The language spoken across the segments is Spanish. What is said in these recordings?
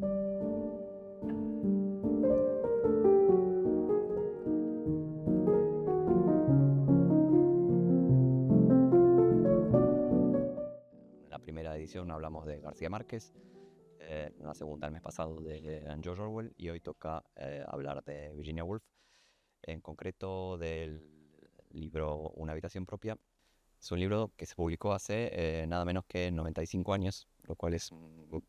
En la primera edición hablamos de García Márquez, en la segunda el mes pasado de George Orwell, y hoy toca hablar de Virginia Woolf, en concreto del libro Una habitación propia. Es un libro que se publicó hace nada menos que 95 años, lo cual es una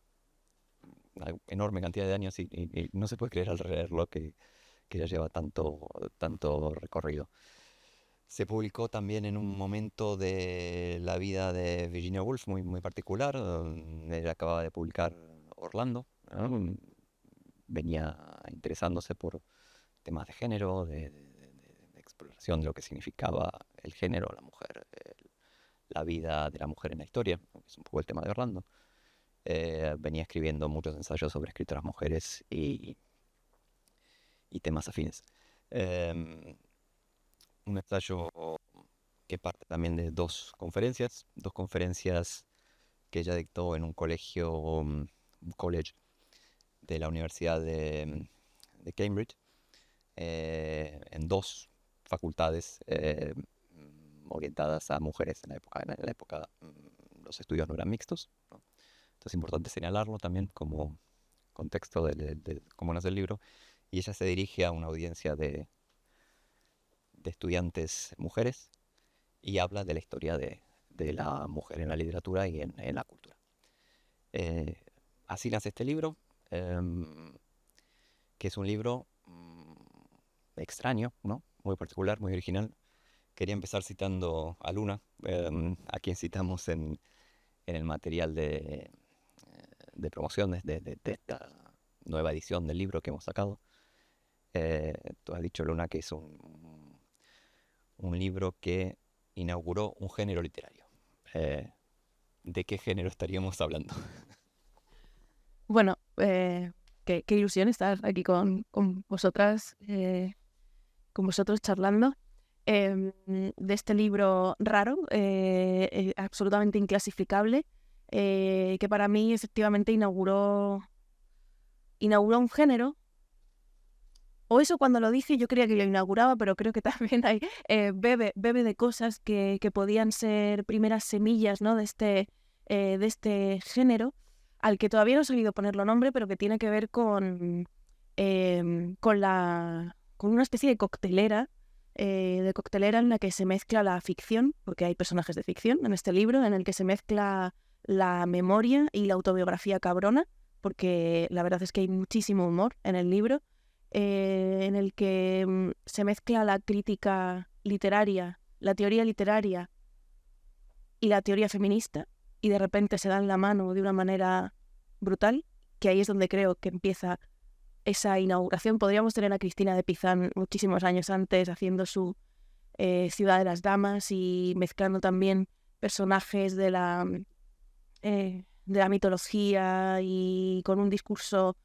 enorme cantidad de años y no se puede creer al leerlo que ya lleva tanto recorrido. Se publicó también en un momento de la vida de Virginia Woolf muy particular. Ella acababa de publicar Orlando, ¿no? Venía interesándose por temas de género, de exploración de lo que significaba el género, la mujer, la vida de la mujer en la historia, que es un poco el tema de Orlando. Venía escribiendo muchos ensayos sobre escritoras mujeres y temas afines. Un ensayo que parte también de dos conferencias que ella dictó en un un college de la Universidad de Cambridge, en dos facultades orientadas a mujeres en la época. En la época los estudios no eran mixtos, ¿no? Entonces es importante señalarlo también como contexto de cómo nace el libro. Y ella se dirige a una audiencia de estudiantes mujeres y habla de la historia de la mujer en la literatura y en la cultura. Eh, Así nace este libro, que es un libro extraño, ¿no? Muy particular, muy original. Quería empezar citando a Luna, a quien citamos en el material de promoción de esta nueva edición del libro que hemos sacado. Tú has dicho, Luna, que es un libro que inauguró un género literario. Eh, ¿De qué género estaríamos hablando? Bueno, qué ilusión estar aquí con vosotras, con vosotros charlando de este libro raro, absolutamente inclasificable, que para mí efectivamente inauguró un género. O eso cuando lo dije yo creía que lo inauguraba, pero creo que también bebe de cosas que podían ser primeras semillas, ¿no? de este género, al que todavía no he sabido ponerlo nombre, pero que tiene que ver con una especie de coctelera en la que se mezcla la ficción, porque hay personajes de ficción en este libro, en el que se mezcla la memoria y la autobiografía cabrona, porque la verdad es que hay muchísimo humor en el libro, en el que se mezcla la crítica literaria, la teoría literaria y la teoría feminista, y de repente se dan la mano de una manera brutal, que ahí es donde creo que empieza esa inauguración. Podríamos tener a Cristina de Pizan muchísimos años antes haciendo su Ciudad de las Damas y mezclando también personajes de la mitología y con un discurso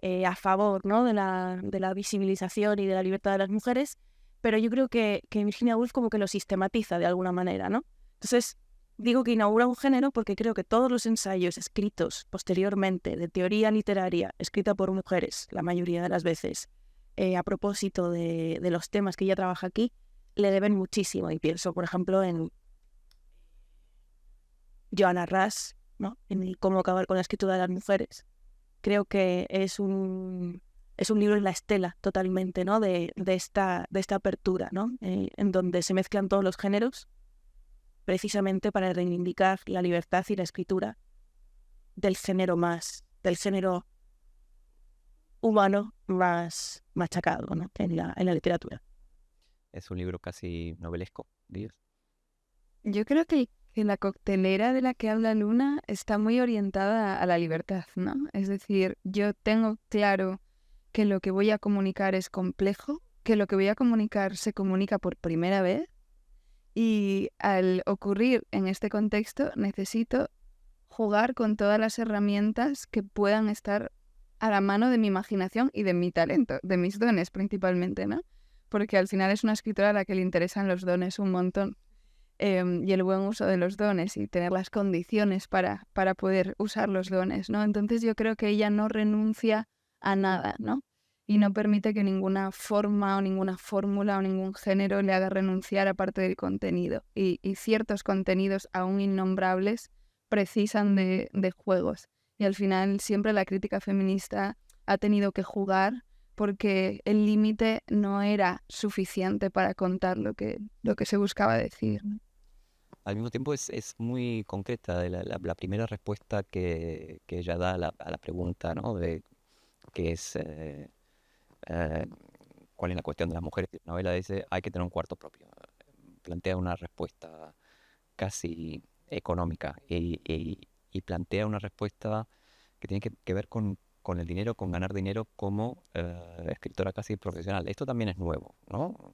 a favor, ¿no? de la visibilización y de la libertad de las mujeres, pero yo creo que Virginia Woolf como que lo sistematiza de alguna manera, ¿no? Entonces, digo que inaugura un género porque creo que todos los ensayos escritos posteriormente de teoría literaria, escrita por mujeres, la mayoría de las veces, a propósito de los temas que ella trabaja aquí, le deben muchísimo. Y pienso, por ejemplo, en Joanna Rush, ¿no? En el Cómo acabar con la escritura de las mujeres. Creo que es un libro en la estela totalmente, ¿no? de esta apertura, ¿no? En donde se mezclan todos los géneros precisamente para reivindicar la libertad y la escritura del género humano más machacado, ¿no? en la literatura. Es un libro casi novelesco, dirías. Yo creo que la coctelera de la que habla Luna está muy orientada a la libertad, ¿no? Es decir, yo tengo claro que lo que voy a comunicar es complejo, que lo que voy a comunicar se comunica por primera vez, y al ocurrir en este contexto necesito jugar con todas las herramientas que puedan estar a la mano de mi imaginación y de mi talento, de mis dones principalmente, ¿no? Porque al final es una escritora a la que le interesan los dones un montón. y el buen uso de los dones y tener las condiciones para poder usar los dones, ¿no? Entonces yo creo que ella no renuncia a nada, ¿no? Y no permite que ninguna forma o ninguna fórmula o ningún género le haga renunciar a parte del contenido. Y ciertos contenidos aún innombrables precisan de juegos. Y al final siempre la crítica feminista ha tenido que jugar porque el límite no era suficiente para contar lo que se buscaba decir, ¿no? Al mismo tiempo es muy concreta la primera respuesta que ella da a la pregunta, ¿no? De qué es, cuál es la cuestión de las mujeres. La novela dice, hay que tener un cuarto propio. Plantea una respuesta casi económica y plantea una respuesta que tiene que ver con el dinero, con ganar dinero como escritora casi profesional. Esto también es nuevo, ¿no?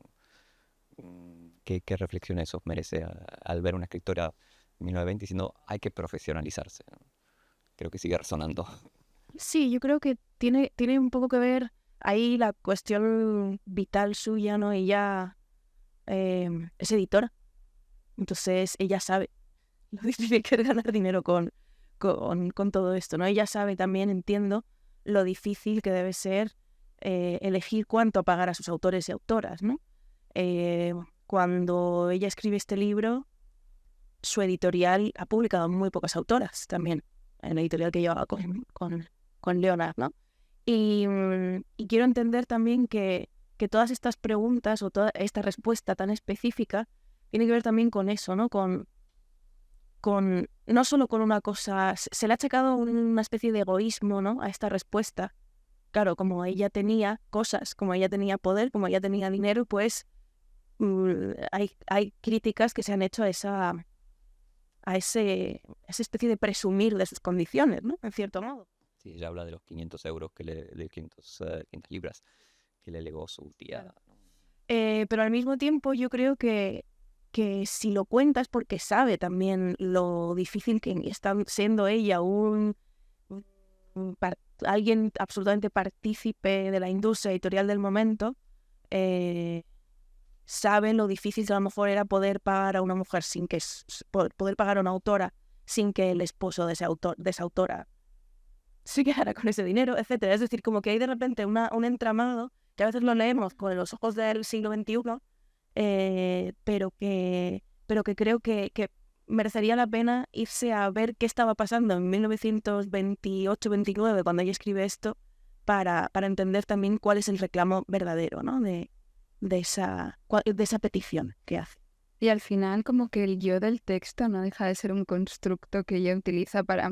¿Qué reflexión eso merece al ver una escritora en 1920 diciendo hay que profesionalizarse? Creo que sigue resonando. Sí, yo creo que tiene un poco que ver ahí la cuestión vital suya, ¿no? Ella es editora, entonces ella sabe lo difícil que es ganar dinero con todo esto, ¿no? Ella sabe también, entiendo, lo difícil que debe ser elegir cuánto pagar a sus autores y autoras, ¿no? Cuando ella escribe este libro, su editorial ha publicado muy pocas autoras también, en la editorial que llevaba con Leonard, ¿no? Y quiero entender también que todas estas preguntas o toda esta respuesta tan específica tiene que ver también con eso, ¿no? Con no solo con una cosa, se le ha achacado una especie de egoísmo, ¿no? A esta respuesta. Claro, como ella tenía cosas, como ella tenía poder, como ella tenía dinero, pues hay críticas que se han hecho a esa especie de presumir de sus condiciones, ¿no? En cierto modo. Sí, ella habla de los 500 euros, de 500 libras que le legó su tía, Claro. ¿no? Pero al mismo tiempo yo creo que si lo cuenta es porque sabe también lo difícil que está siendo ella alguien absolutamente partícipe de la industria editorial del momento. Sabe lo difícil que a lo mejor era poder pagar a una mujer poder pagar a una autora sin que el esposo de esa autora se quedara con ese dinero, etcétera. Es decir, como que hay de repente un entramado que a veces lo leemos con los ojos del siglo XXI, pero que creo que merecería la pena irse a ver qué estaba pasando en 1928-29 cuando ella escribe esto para entender también cuál es el reclamo verdadero, ¿no? de esa petición que hace. Y al final como que el yo del texto no deja de ser un constructo que ella utiliza para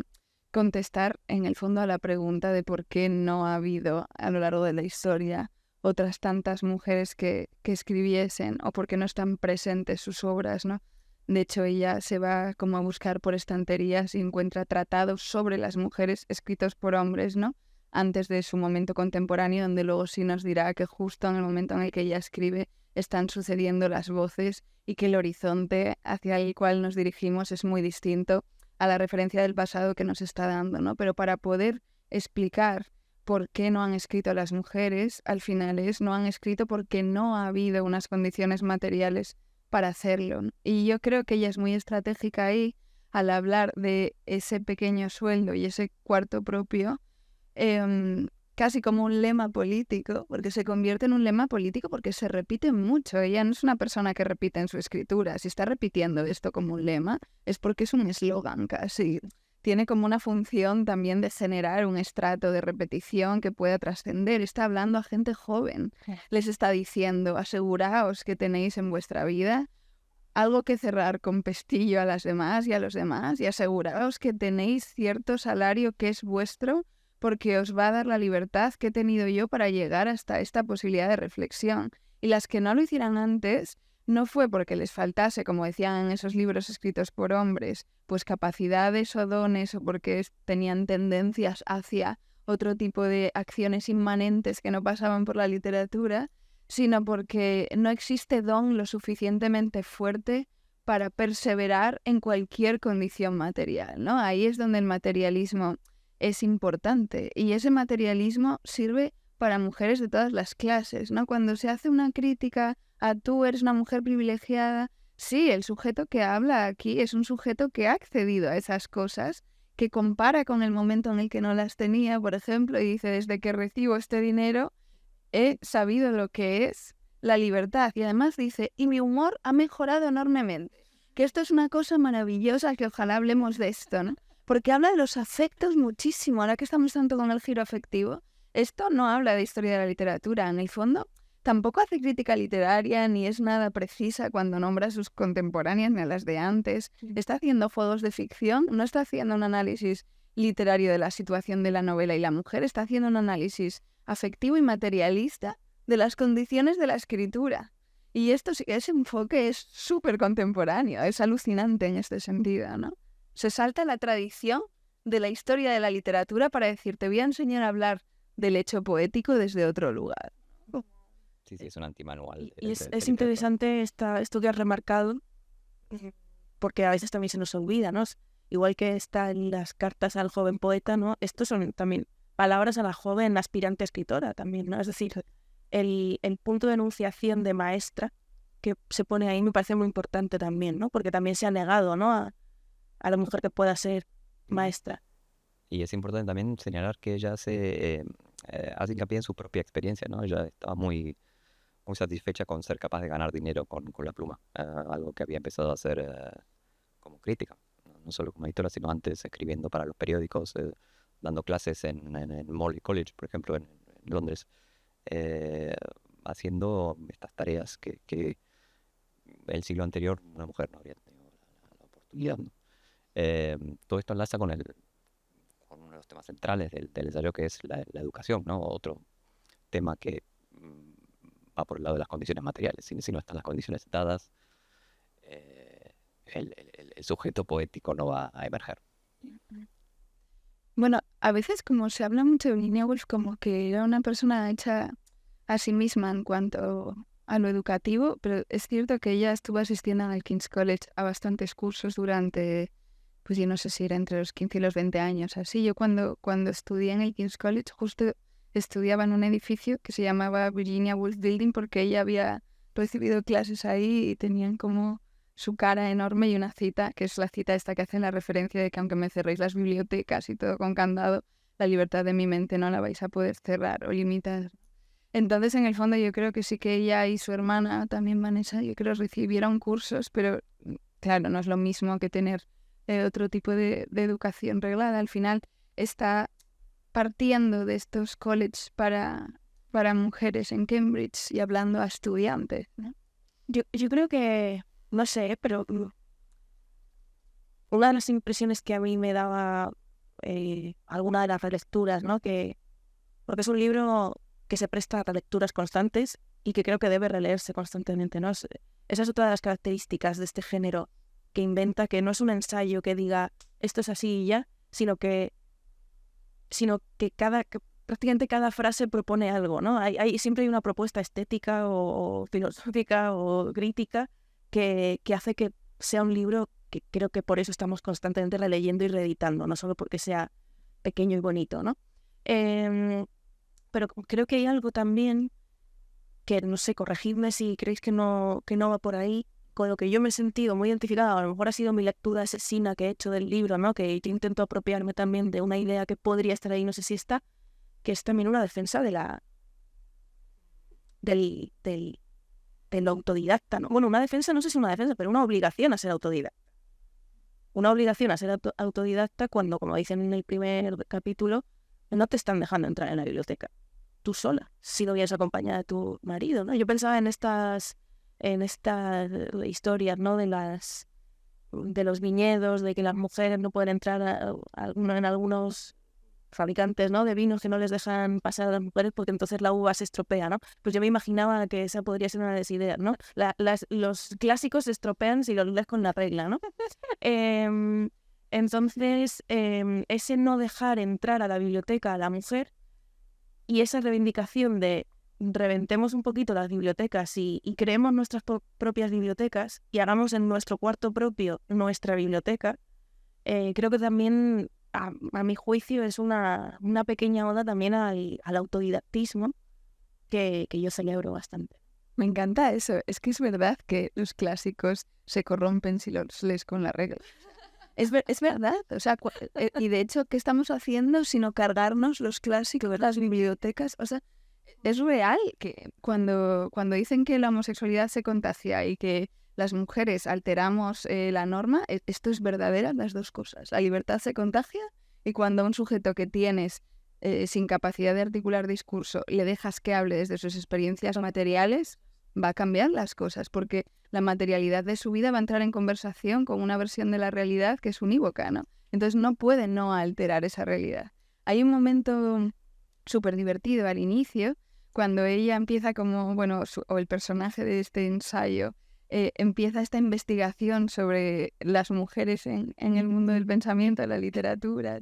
contestar en el fondo a la pregunta de por qué no ha habido a lo largo de la historia otras tantas mujeres que escribiesen o por qué no están presentes sus obras, ¿no? De hecho, ella se va como a buscar por estanterías y encuentra tratados sobre las mujeres escritos por hombres, ¿no? Antes de su momento contemporáneo, donde luego sí nos dirá que justo en el momento en el que ella escribe están sucediendo las voces y que el horizonte hacia el cual nos dirigimos es muy distinto a la referencia del pasado que nos está dando, ¿no? Pero para poder explicar por qué no han escrito las mujeres, al final no han escrito porque no ha habido unas condiciones materiales para hacerlo, ¿no? Y yo creo que ella es muy estratégica ahí al hablar de ese pequeño sueldo y ese cuarto propio, casi como un lema político, porque se convierte en un lema político porque se repite mucho. Ella no es una persona que repite en su escritura. Si está repitiendo esto como un lema, es porque es un eslogan casi. Tiene como una función también de generar un estrato de repetición que pueda trascender. Está hablando a gente joven. Les está diciendo, aseguraos que tenéis en vuestra vida algo que cerrar con pestillo a las demás y a los demás y aseguraos que tenéis cierto salario que es vuestro porque os va a dar la libertad que he tenido yo para llegar hasta esta posibilidad de reflexión. Y las que no lo hicieran antes no fue porque les faltase, como decían en esos libros escritos por hombres, pues capacidades o dones o porque tenían tendencias hacia otro tipo de acciones inmanentes que no pasaban por la literatura, sino porque no existe don lo suficientemente fuerte para perseverar en cualquier condición material, ¿no? Ahí es donde el materialismo es importante y ese materialismo sirve para mujeres de todas las clases, ¿no? Cuando se hace una crítica a tú eres una mujer privilegiada, sí, el sujeto que habla aquí es un sujeto que ha accedido a esas cosas, que compara con el momento en el que no las tenía, por ejemplo, y dice, desde que recibo este dinero he sabido lo que es la libertad. Y además dice, y mi humor ha mejorado enormemente. Que esto es una cosa maravillosa, que ojalá hablemos de esto, ¿no? Porque habla de los afectos muchísimo. Ahora que estamos tanto con el giro afectivo, esto no habla de historia de la literatura. En el fondo, tampoco hace crítica literaria, ni es nada precisa cuando nombra a sus contemporáneas ni a las de antes. Está haciendo juegos de ficción, no está haciendo un análisis literario de la situación de la novela y la mujer, está haciendo un análisis afectivo y materialista de las condiciones de la escritura. Y esto sí que ese enfoque es súper contemporáneo, es alucinante en este sentido, ¿no? Se salta la tradición de la historia de la literatura para decir, te voy a enseñar a hablar del hecho poético desde otro lugar. Sí, es un antimanual. Y es interesante esto que has remarcado, porque a veces también se nos olvida, ¿no? Igual que está en las cartas al joven poeta, ¿no? Estos son también palabras a la joven aspirante escritora también, ¿no? Es decir, el punto de enunciación de maestra que se pone ahí me parece muy importante también, ¿no? Porque también se ha negado, ¿no? A la mujer que pueda ser maestra. Y es importante también señalar que ella hace hincapié en su propia experiencia, ¿no? Ella estaba muy satisfecha con ser capaz de ganar dinero con la pluma, algo que había empezado a hacer como crítica, no solo como editora, sino antes escribiendo para los periódicos, dando clases en Morley College, por ejemplo, en Londres, haciendo estas tareas que el siglo anterior una mujer no habría tenido la oportunidad, ¿no? Todo esto enlaza con uno de los temas centrales del ensayo, que es la educación, ¿no? Otro tema que va por el lado de las condiciones materiales. Si no están las condiciones dadas, el sujeto poético no va a emerger. Bueno, a veces como se habla mucho de Virginia Woolf como que era una persona hecha a sí misma en cuanto a lo educativo, pero es cierto que ella estuvo asistiendo al King's College a bastantes cursos durante, pues yo no sé si era entre los 15 y los 20 años, así. Yo cuando estudié en el King's College justo estudiaba en un edificio que se llamaba Virginia Woolf Building porque ella había recibido clases ahí y tenían como su cara enorme y una cita, que es la cita esta que hacen la referencia de que aunque me cerréis las bibliotecas y todo con candado, la libertad de mi mente no la vais a poder cerrar o limitar. Entonces, en el fondo, yo creo que sí que ella y su hermana, también Vanessa, yo creo recibieron cursos, pero claro, no es lo mismo que tener otro tipo de educación reglada. Al final está partiendo de estos colleges para mujeres en Cambridge y hablando a estudiantes, ¿no? Yo creo que, no sé, pero una de las impresiones que a mí me daba alguna de las relecturas, ¿no? Porque es un libro que se presta a relecturas constantes y que creo que debe releerse constantemente, ¿no? Esa es otra de las características de este género que inventa, que no es un ensayo que diga esto es así y ya, sino que prácticamente cada frase propone algo, ¿no? Siempre hay una propuesta estética o filosófica o crítica que hace que sea un libro que creo que por eso estamos constantemente releyendo y reeditando, no solo porque sea pequeño y bonito, ¿no? Pero creo que hay algo también que, no sé, corregidme si creéis que no va por ahí, con lo que yo me he sentido muy identificada. A lo mejor ha sido mi lectura asesina que he hecho del libro, ¿no? Que yo intento apropiarme también de una idea que podría estar ahí, no sé si está, que es también una defensa del autodidacta, ¿no? Bueno, una defensa, no sé si una defensa, pero una obligación a ser autodidacta. Una obligación a ser autodidacta cuando, como dicen en el primer capítulo, no te están dejando entrar en la biblioteca tú sola, si no vienes acompañada de tu marido, ¿no? Yo pensaba en estas historias, ¿no? De los viñedos, de que las mujeres no pueden entrar en algunos fabricantes, ¿no? De vinos que no les dejan pasar a las mujeres porque entonces la uva se estropea, ¿no? Pues yo me imaginaba que esa podría ser una de las ideas, ¿no? Los clásicos se estropean si los lees con la regla, ¿no? Entonces, ese no dejar entrar a la biblioteca a la mujer y esa reivindicación de reventemos un poquito las bibliotecas y creemos nuestras propias bibliotecas y hagamos en nuestro cuarto propio nuestra biblioteca, creo que también, a mi juicio, es una pequeña oda también al autodidactismo que yo celebro bastante. Me encanta eso. Es que es verdad que los clásicos se corrompen si los lees con la regla. Es verdad. O sea, y de hecho, ¿qué estamos haciendo sino cargarnos los clásicos, las bibliotecas? O sea, es real que cuando dicen que la homosexualidad se contagia y que las mujeres alteramos la norma, esto es verdadera, las dos cosas. La libertad se contagia y cuando a un sujeto que tienes sin capacidad de articular discurso le dejas que hable desde sus experiencias materiales, va a cambiar las cosas, porque la materialidad de su vida va a entrar en conversación con una versión de la realidad que es unívoca, ¿no? Entonces no puede no alterar esa realidad. Hay un momento súper divertido al inicio, cuando ella empieza como, bueno, o el personaje de este ensayo empieza esta investigación sobre las mujeres en el mundo del pensamiento, de la literatura,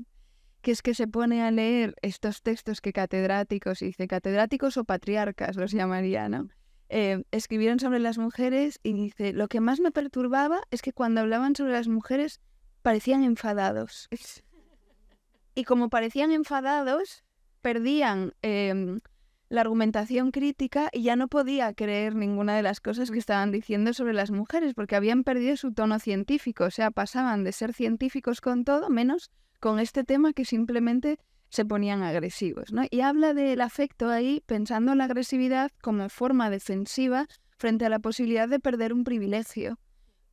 que es que se pone a leer estos textos que catedráticos, y dice catedráticos o patriarcas los llamaría, ¿no? Escribieron sobre las mujeres y dice, lo que más me perturbaba es que cuando hablaban sobre las mujeres parecían enfadados. Y como parecían enfadados, perdían la argumentación crítica y ya no podía creer ninguna de las cosas que estaban diciendo sobre las mujeres, porque habían perdido su tono científico, o sea, pasaban de ser científicos con todo, menos con este tema que simplemente se ponían agresivos, ¿no? Y habla del afecto ahí, pensando en la agresividad como forma defensiva frente a la posibilidad de perder un privilegio.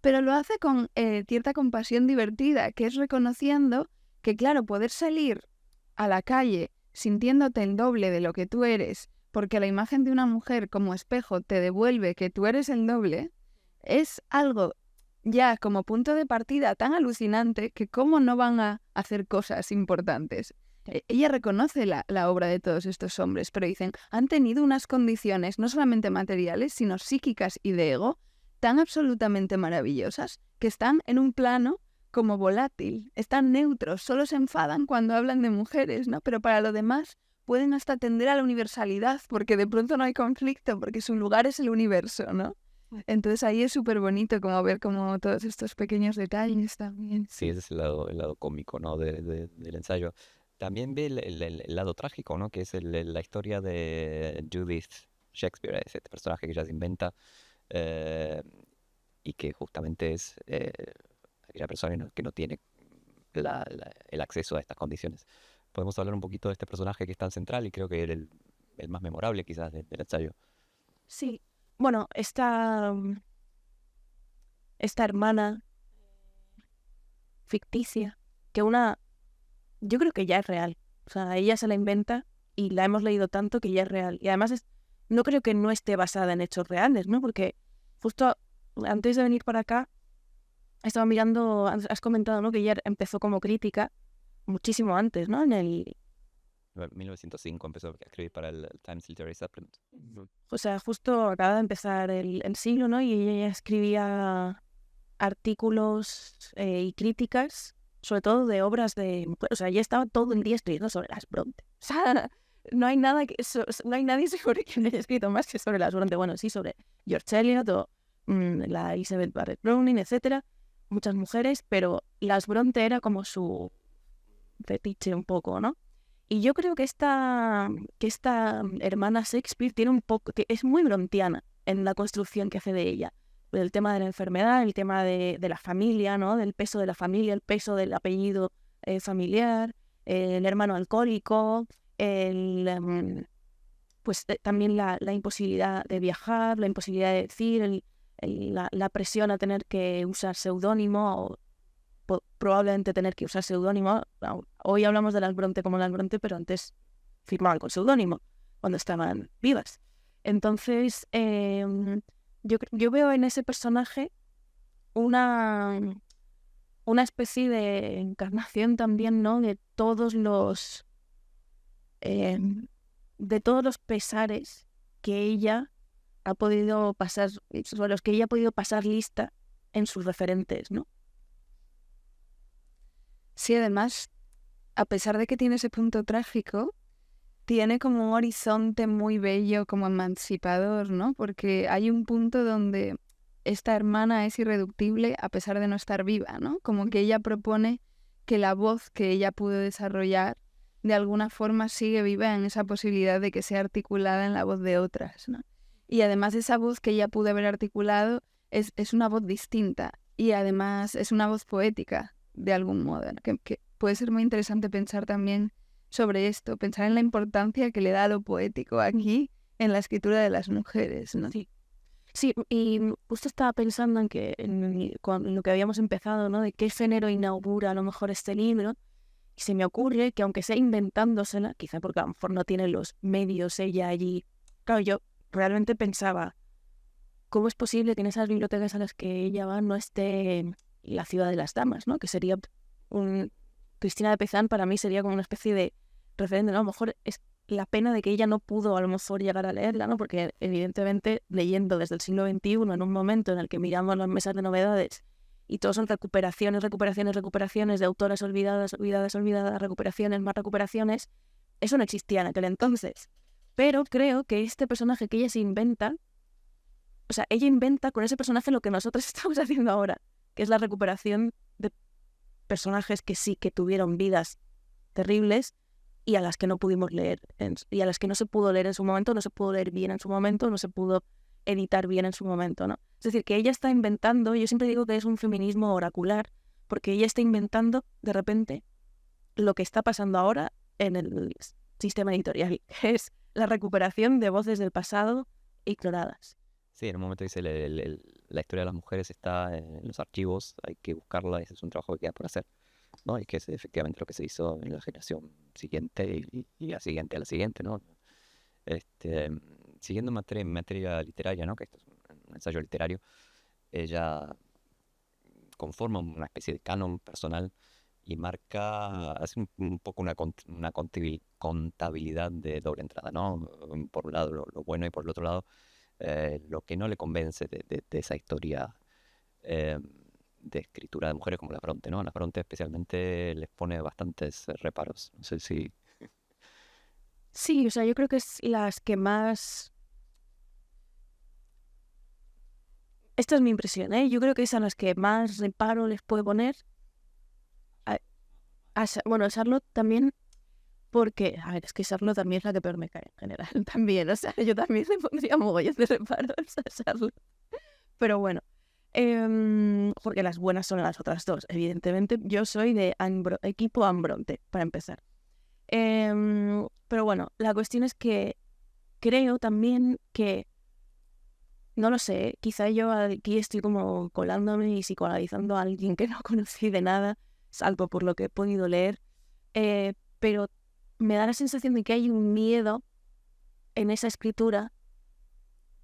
Pero lo hace con cierta compasión divertida, que es reconociendo que, claro, poder salir a la calle sintiéndote el doble de lo que tú eres, porque la imagen de una mujer como espejo te devuelve que tú eres el doble, es algo ya como punto de partida tan alucinante que cómo no van a hacer cosas importantes. Ella reconoce la obra de todos estos hombres, pero dicen, han tenido unas condiciones no solamente materiales, sino psíquicas y de ego tan absolutamente maravillosas que están en un plano como volátil, están neutros, solo se enfadan cuando hablan de mujeres, ¿no? Pero para lo demás pueden hasta tender a la universalidad, porque de pronto no hay conflicto, porque su lugar es el universo, ¿no? Entonces ahí es súper bonito como ver como todos estos pequeños detalles también. Sí, ese es el lado cómico, ¿no? Del ensayo. También ve el lado trágico, ¿no? Que es la historia de Judith Shakespeare, es este personaje que ella se inventa eh, y que justamente es aquella persona que no tiene el acceso a estas condiciones. Podemos hablar un poquito de este personaje que es tan central y creo que era el más memorable quizás del ensayo. Sí, bueno, esta hermana ficticia, que yo creo que ya es real. O sea, ella se la inventa y la hemos leído tanto que ya es real. Y además no creo que no esté basada en hechos reales, ¿no? Porque justo antes de venir para acá, estaba mirando, has comentado, ¿no? Que ella empezó como crítica muchísimo antes, ¿no? 1905 empezó a escribir para el Times Literary Supplement. O sea, justo acaba de empezar el siglo, ¿no? Y ella ya escribía artículos y críticas, sobre todo de obras de mujeres. O sea, ella estaba todo el día escribiendo sobre las Bronte. O sea, no hay nadie sobre quien haya escrito más que sobre las Bronte. Bueno, sí, sobre George Eliot o la Elizabeth Barrett Browning, etcétera. Muchas mujeres, pero las Bronte era como su fetiche un poco, ¿no? Y yo creo que esta hermana Shakespeare es muy brontiana en la construcción que hace de ella. El tema de la enfermedad, el tema de la familia, ¿no? Del peso de la familia, el peso del apellido familiar, el hermano alcohólico, también la imposibilidad de viajar, la imposibilidad de decir, la presión a tener que usar seudónimo o probablemente tener que usar seudónimo. Hoy hablamos de las Bronte como las Bronte, pero antes firmaban con seudónimo cuando estaban vivas. Entonces, yo veo en ese personaje una especie de encarnación también, ¿no? De todos los pesares que ella ha podido pasar, sobre los que ella ha podido pasar lista en sus referentes, ¿no? Sí, además, a pesar de que tiene ese punto trágico, tiene como un horizonte muy bello, como emancipador, ¿no? Porque hay un punto donde esta hermana es irreductible a pesar de no estar viva, ¿no? Como que ella propone que la voz que ella pudo desarrollar de alguna forma sigue viva en esa posibilidad de que sea articulada en la voz de otras, ¿no? Y además esa voz que ella pudo haber articulado es una voz distinta y además es una voz poética, de algún modo, ¿no? Que puede ser muy interesante pensar también sobre esto, pensar en la importancia que le da lo poético aquí en la escritura de las mujeres, ¿no? Sí. Sí, y justo estaba pensando en lo que habíamos empezado, ¿no? De qué género inaugura a lo mejor este libro. Y se me ocurre que aunque sea inventándosela, quizá porque a lo mejor no tiene los medios ella allí. Claro, yo realmente pensaba, ¿cómo es posible que en esas bibliotecas a las que ella va no esté la ciudad de las damas, ¿no? Que sería Cristina de Pezán para mí sería como una especie de referente, ¿no? A lo mejor es la pena de que ella no pudo a lo mejor llegar a leerla, ¿no? Porque evidentemente leyendo desde el siglo XXI en un momento en el que miramos las mesas de novedades y todo son recuperaciones de autoras olvidadas, recuperaciones, más recuperaciones, eso no existía en aquel entonces. Pero creo que este personaje que ella se inventa, o sea, ella inventa con ese personaje lo que nosotros estamos haciendo ahora, que es la recuperación de personajes que sí que tuvieron vidas terribles y a las que no pudimos leer, y a las que no se pudo leer en su momento, no se pudo leer bien en su momento, no se pudo editar bien en su momento, ¿no? Es decir, que ella está inventando, yo siempre digo que es un feminismo oracular, porque ella está inventando de repente lo que está pasando ahora en el sistema editorial, que es la recuperación de voces del pasado ignoradas. Sí, en un momento dice, la historia de las mujeres está en los archivos, hay que buscarla, ese es un trabajo que queda por hacer, ¿no? Y que es efectivamente lo que se hizo en la generación siguiente y la siguiente a la siguiente, ¿no? Este, siguiendo en materia literaria, ¿no? Que esto es un ensayo literario, ella conforma una especie de canon personal y hace un poco una contabilidad de doble entrada, ¿no? Por un lado lo bueno y por el otro lado lo que no le convence de esa historia eh, de escritura de mujeres como la Bronte, ¿no? La Bronte especialmente les pone bastantes reparos. No sé si... Sí, o sea, yo creo que es las que más... Esta es mi impresión, ¿eh? Yo creo que es a las que más reparo les puede poner. Bueno, a Charlotte también, porque, a ver, es que Charlotte también es la que peor me cae en general. También, o sea, yo también le pondría mogollón de reparos a Charlotte. Pero bueno, porque las buenas son las otras dos. Evidentemente, yo soy de equipo Ambronte, para empezar. Pero bueno, la cuestión es que creo también que, no lo sé, quizá yo aquí estoy como colándome y psicoanalizando a alguien que no conocí de nada, salvo por lo que he podido leer, pero me da la sensación de que hay un miedo en esa escritura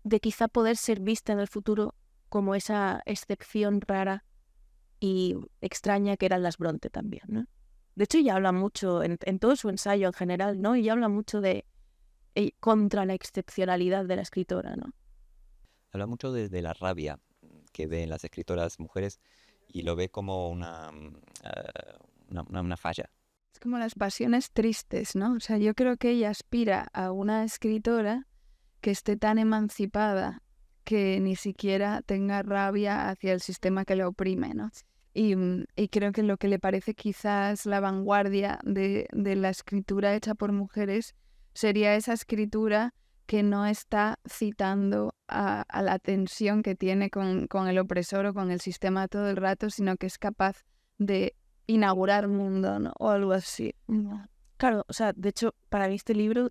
de quizá poder ser vista en el futuro como esa excepción rara y extraña que eran las Bronte también, ¿no? De hecho, ella habla mucho, en todo su ensayo en general, ¿no? Ella habla mucho de contra la excepcionalidad de la escritora, ¿no? Habla mucho de la rabia que ve en las escritoras mujeres y lo ve como una falla. Es como las pasiones tristes, ¿no? O sea, yo creo que ella aspira a una escritora que esté tan emancipada que ni siquiera tenga rabia hacia el sistema que la oprime, ¿no? Y creo que lo que le parece quizás la vanguardia de la escritura hecha por mujeres sería esa escritura que no está citando a la tensión que tiene con el opresor o con el sistema todo el rato, sino que es capaz de inaugurar mundo, ¿no? O algo así. Claro, o sea, de hecho, para mí este libro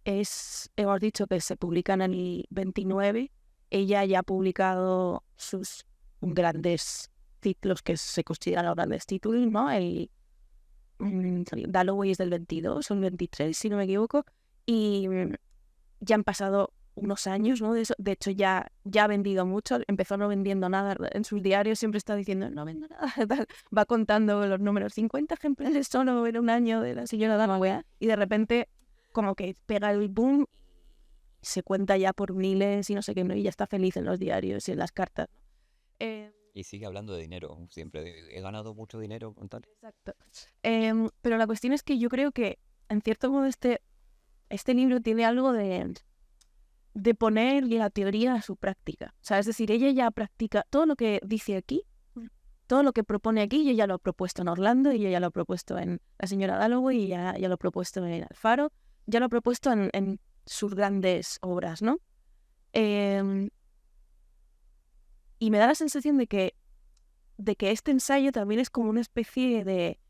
hemos dicho que se publica en el 29, ella ya ha publicado sus grandes títulos que se consideran los grandes títulos, ¿no? El Dalloway es del 22 o el 23, si no me equivoco, y ya han pasado unos años, ¿no? De eso. De hecho, ya ha vendido mucho, empezó no vendiendo nada, en sus diarios siempre está diciendo, no vendo nada, tal. Va contando los números, 50 ejemplares solo en un año de la señora Dalloway, y de repente como que pega el boom, se cuenta ya por miles y no sé qué, ¿no? Y ya está feliz en los diarios y en las cartas. Y sigue hablando de dinero, siempre. He ganado mucho dinero con tal. Exacto. Pero la cuestión es que yo creo que, en cierto modo, este libro tiene algo de poner la teoría a su práctica. O sea, es decir, ella ya practica todo lo que dice aquí, todo lo que propone aquí, ella ya lo ha propuesto en Orlando, y ella ya lo ha propuesto en La señora Dalloway, y ya lo ha propuesto en Alfaro, ya lo ha propuesto en sus grandes obras, ¿no? Em, y me da la sensación de que este ensayo también es como una especie de,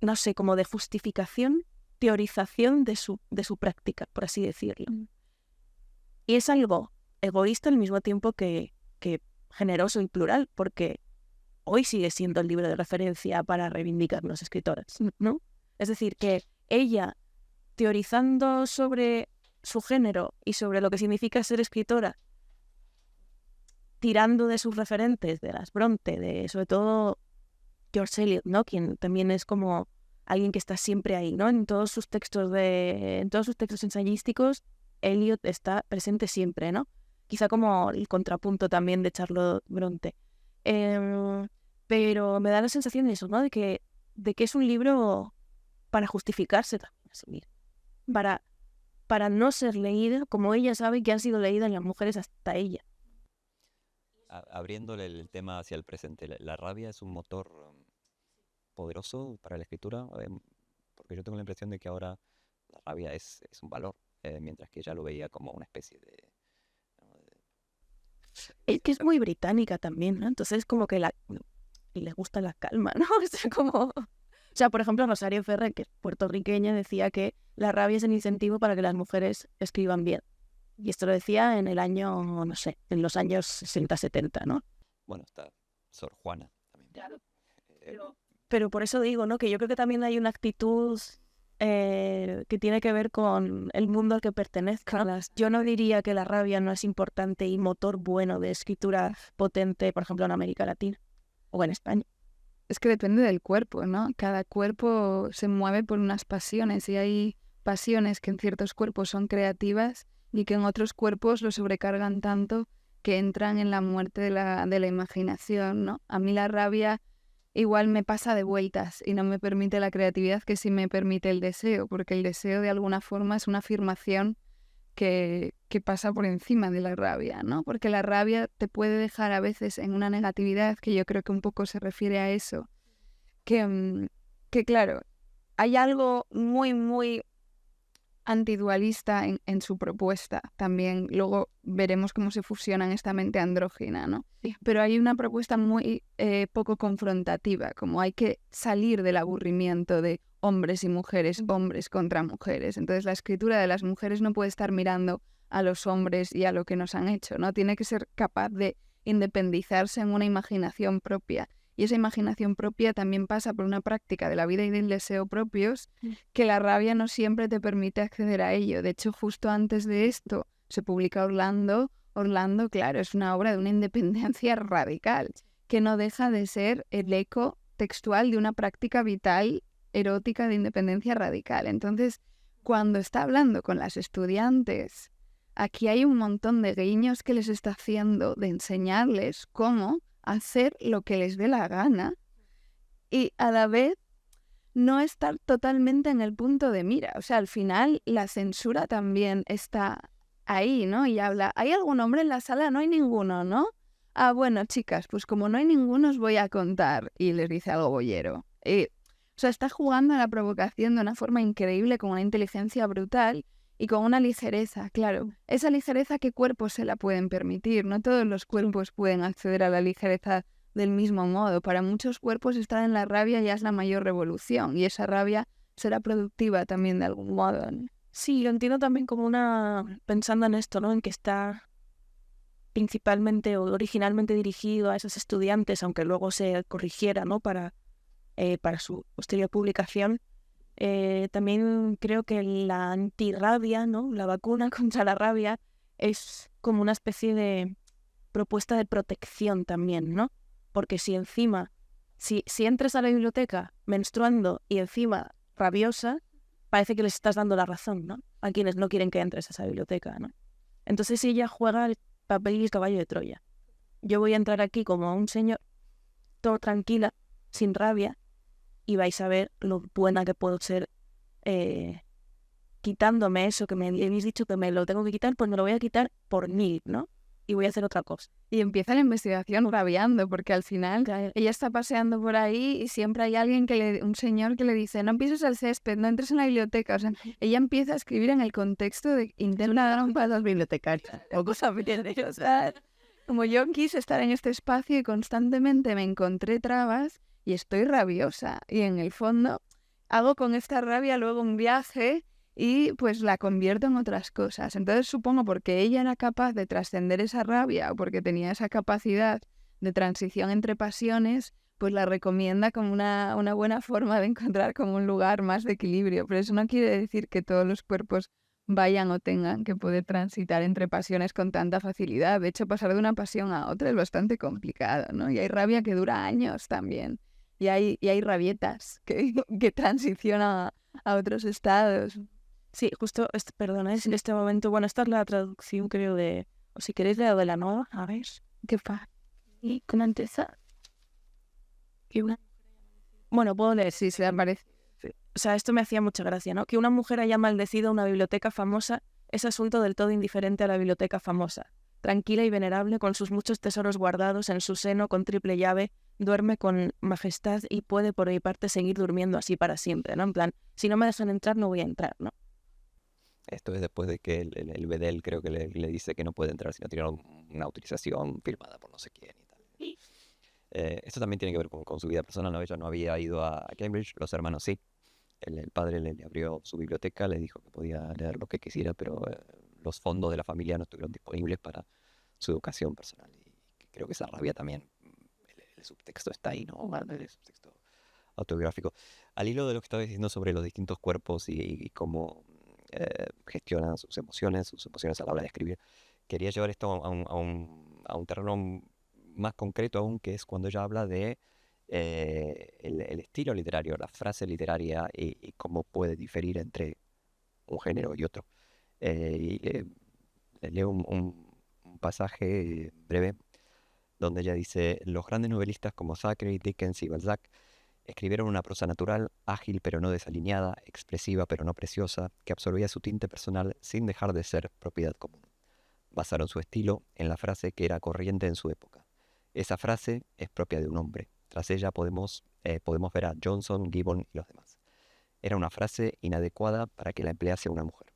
no sé, como de justificación, teorización de su práctica, por así decirlo. Y es algo egoísta al mismo tiempo que generoso y plural, porque hoy sigue siendo el libro de referencia para reivindicarnos escritoras, ¿no? Es decir, que ella, teorizando sobre su género y sobre lo que significa ser escritora, tirando de sus referentes, de las Bronte, de sobre todo George Eliot, ¿no? Quien también es como alguien que está siempre ahí, ¿no? En todos sus textos ensayísticos, Eliot está presente siempre, ¿no? Quizá como el contrapunto también de Charlotte Bronte. Pero me da la sensación de eso, ¿no? De que es un libro para justificarse también a sí mismo. Para no ser leída como ella sabe que han sido leídas las mujeres hasta ella. Abriéndole el tema hacia el presente, la rabia es un motor poderoso para la escritura, porque yo tengo la impresión de que ahora la rabia es un valor, mientras que ella lo veía como una especie de... ¿no? Es que es muy británica también, ¿no? Entonces como que le gusta la calma, ¿no? O sea, o sea, por ejemplo, Rosario Ferrer, que es puertorriqueña, decía que la rabia es el incentivo para que las mujeres escriban bien. Y esto lo decía en el año, no sé, en los años 60-70, ¿no? Bueno, está Sor Juana también. Claro. Pero por eso digo, ¿no? Que yo creo que también hay una actitud que tiene que ver con el mundo al que pertenezcas. Yo no diría que la rabia no es importante y motor bueno de escritura potente, por ejemplo, en América Latina o en España. Es que depende del cuerpo, ¿no? Cada cuerpo se mueve por unas pasiones y hay pasiones que en ciertos cuerpos son creativas y que en otros cuerpos lo sobrecargan tanto que entran en la muerte de la imaginación, ¿no? A mí la rabia igual me pasa de vueltas y no me permite la creatividad que sí me permite el deseo, porque el deseo de alguna forma es una afirmación que pasa por encima de la rabia, ¿no? Porque la rabia te puede dejar a veces en una negatividad, que yo creo que un poco se refiere a eso, que claro, hay algo muy, muy antidualista en su propuesta. También luego veremos cómo se fusionan esta mente andrógina, ¿no? Sí. Pero hay una propuesta muy poco confrontativa, como hay que salir del aburrimiento de hombres y mujeres, hombres contra mujeres. Entonces la escritura de las mujeres no puede estar mirando a los hombres y a lo que nos han hecho, ¿no? Tiene que ser capaz de independizarse en una imaginación propia. Y esa imaginación propia también pasa por una práctica de la vida y del deseo propios, que la rabia no siempre te permite acceder a ello. De hecho, justo antes de esto se publica Orlando. Orlando, claro, es una obra de una independencia radical, que no deja de ser el eco textual de una práctica vital erótica de independencia radical. Entonces, cuando está hablando con las estudiantes, aquí hay un montón de guiños que les está haciendo de enseñarles cómo hacer lo que les dé la gana y a la vez no estar totalmente en el punto de mira. O sea, al final la censura también está ahí, ¿no? Y habla, ¿hay algún hombre en la sala? No hay ninguno, ¿no? Ah, bueno, chicas, pues como no hay ninguno os voy a contar. Y les dice algo boyero. O sea, está jugando a la provocación de una forma increíble, con una inteligencia brutal y con una ligereza, claro. Esa ligereza, ¿qué cuerpos se la pueden permitir? No todos los cuerpos pueden acceder a la ligereza del mismo modo. Para muchos cuerpos estar en la rabia ya es la mayor revolución y esa rabia será productiva también de algún modo, ¿no? Sí, lo entiendo también como pensando en esto, ¿no? En que está principalmente o originalmente dirigido a esos estudiantes, aunque luego se corrigiera, ¿no? Para su posterior publicación. También creo que la antirrabia, ¿no? La vacuna contra la rabia es como una especie de propuesta de protección también, ¿no? Porque si encima, si entras a la biblioteca menstruando y encima rabiosa, parece que les estás dando la razón, ¿no? A quienes no quieren que entres a esa biblioteca, ¿no? Entonces ella juega el papel y el caballo de Troya. Yo voy a entrar aquí como un señor, todo tranquila, sin rabia, y vais a ver lo buena que puedo ser quitándome eso que me habéis dicho que me lo tengo que quitar, pues me lo voy a quitar por 1000, ¿no? y voy a hacer otra cosa. Y empieza la investigación rabiando, porque al final ella está paseando por ahí y siempre hay alguien un señor que le dice, no pises el césped, no entres en la biblioteca. O sea, ella empieza a escribir en el contexto de intenta dar un paso a los bibliotecarios. O cosas bien, o sea, como yo quise estar en este espacio y constantemente me encontré trabas y estoy rabiosa. Y en el fondo hago con esta rabia luego un viaje y pues la convierto en otras cosas. Entonces supongo porque ella era capaz de trascender esa rabia o porque tenía esa capacidad de transición entre pasiones, pues la recomienda como una buena forma de encontrar como un lugar más de equilibrio. Pero eso no quiere decir que todos los cuerpos vayan o tengan que poder transitar entre pasiones con tanta facilidad. De hecho, pasar de una pasión a otra es bastante complicado, ¿no? Y hay rabia que dura años también. Y hay rabietas que transicionan a otros estados. Sí, justo, perdona, en este momento, bueno, esta es la traducción, creo, o si queréis la de la nueva, a ver, ¿qué pasa? ¿Y cómo empieza? Bueno, puedo leer. Sí, se aparece. O sea, esto me hacía mucha gracia, ¿no? Que una mujer haya maldecido una biblioteca famosa es asunto del todo indiferente a la biblioteca famosa. Tranquila y venerable, con sus muchos tesoros guardados en su seno con triple llave, duerme con majestad y puede por mi parte seguir durmiendo así para siempre, ¿no? En plan, si no me dejan entrar, no voy a entrar, ¿no? Esto es después de que el bedel creo que le dice que no puede entrar si no tiene una autorización firmada por no sé quién y tal. Esto también tiene que ver con su vida personal, ¿no? Ella no había ido a Cambridge, los hermanos sí. El padre le abrió su biblioteca, le dijo que podía leer lo que quisiera, pero los fondos de la familia no estuvieron disponibles para su educación personal. Y creo que esa rabia también, el subtexto está ahí, ¿no? El subtexto autobiográfico. Al hilo de lo que estaba diciendo sobre los distintos cuerpos y cómo gestionan sus emociones a la hora de escribir, quería llevar esto a un terreno más concreto aún, que es cuando ella habla de el estilo literario, la frase literaria y cómo puede diferir entre un género y otro. Les leo un pasaje breve donde ella dice: los grandes novelistas como Thackeray, Dickens y Balzac escribieron una prosa natural, ágil pero no desalineada, expresiva pero no preciosa, que absorbía su tinte personal sin dejar de ser propiedad común. Basaron su estilo en la frase que era corriente en su época. Esa frase es propia de un hombre. Tras ella podemos ver a Johnson, Gibbon y los demás. Era una frase inadecuada para que la emplease una mujer.